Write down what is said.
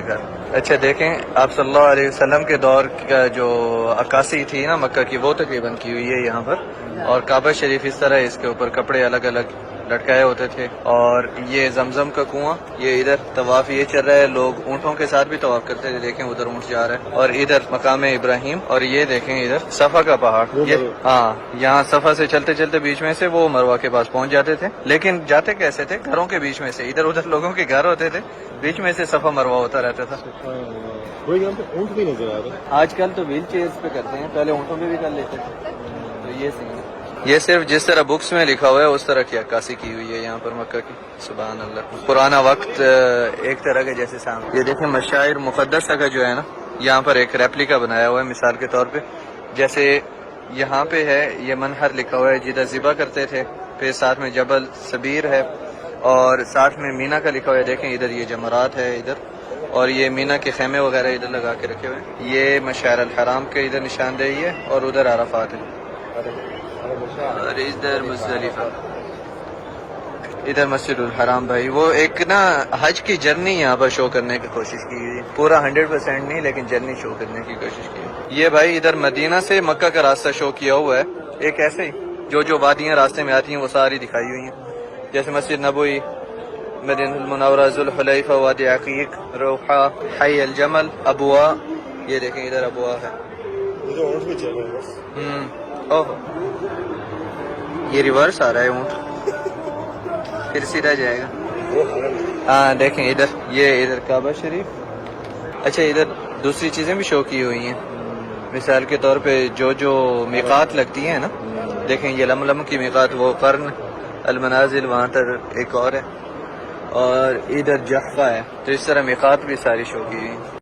گھر. اچھا دیکھیں آپ صلی اللہ علیہ وسلم کے دور کا جو عکاسی تھی نا مکہ کی وہ تقریباً کی ہوئی ہے یہاں پر. اور کعبہ شریف اس طرح اس کے اوپر کپڑے الگ الگ لٹکائے ہوتے تھے. اور یہ زمزم کا کنواں یہ ادھر طواف یہ چل رہا ہے. لوگ اونٹوں کے ساتھ بھی طواف کرتے تھے. دیکھیں ادھر اونٹ جا رہا ہے. اور ادھر مقام ابراہیم. اور یہ دیکھیں ادھر صفا کا پہاڑ. یہ ہاں یہاں صفا سے چلتے چلتے بیچ میں سے وہ مروہ کے پاس پہنچ جاتے تھے. لیکن جاتے کیسے تھے؟ گھروں کے بیچ میں سے. ادھر ادھر لوگوں کے گھر ہوتے تھے بیچ میں سے صفا مروہ ہوتا رہتا تھا. کوئی یہاں پہ اونٹ بھی نظر آ رہا ہے. آج کل تو ویل چیئرز پہ کرتے ہیں. پہلے اونٹوں پہ بھی کر لیتے تھے. تو یہ سین ہے. یہ صرف جس طرح بکس میں لکھا ہوا ہے اس طرح کی عکاسی کی ہوئی ہے یہاں پر مکہ کی. سبحان اللہ. پرانا وقت ایک طرح کے جیسے سامنے. یہ دیکھیں مشاعر مقدسہ کا جو ہے نا یہاں پر ایک ریپلیکا بنایا ہوا ہے مثال کے طور پہ. جیسے یہاں پہ ہے یہ منہر لکھا ہوا ہے جدھر ذبح کرتے تھے. پھر ساتھ میں جبل صبیر ہے اور ساتھ میں مینا کا لکھا ہوا ہے. دیکھیں ادھر یہ جمرات ہے ادھر. اور یہ مینا کے خیمے وغیرہ ادھر لگا کے رکھے ہوئے ہیں. یہ مشعر الحرام کے ادھر نشاندہی ہے اور ادھر عرفات ہے. اور ادھر مزدلفہ. ادھر مسجد الحرام. بھائی وہ ایک نا حج کی جرنی یہاں پر شو کرنے کی کوشش کی گئی. پورا 100% نہیں لیکن جرنی شو کرنے کی کوشش کی. یہ بھائی ادھر مدینہ سے مکہ کا راستہ شو کیا ہوا ہے. ایک ایسے ہی جو وادیاں راستے میں آتی ہیں وہ ساری دکھائی ہوئی ہیں. جیسے مسجد نبوی, مدینہ المنورہ, ذوالحلیفہ, وادی عقیق, روحہ, حی الجمل, ابواء. یہ دیکھیں ادھر ابواء ہے. اونٹ بھی چل رہا ہے. اوہ یہ ریورس آ رہا ہے اونٹ. پھر سیدھا جائے گا. ہاں دیکھیں ادھر یہ ادھر کعبہ شریف. اچھا ادھر دوسری چیزیں بھی شو کی ہوئی ہیں. مثال کے طور پہ جو میقات لگتی ہیں نا. دیکھیں یہ لملم کی میقات, وہ قرن المنازل وہاں تک ایک اور ہے. اور ادھر جحفہ ہے. تو اس طرح میقات بھی ساری شو کی ہوئی ہیں.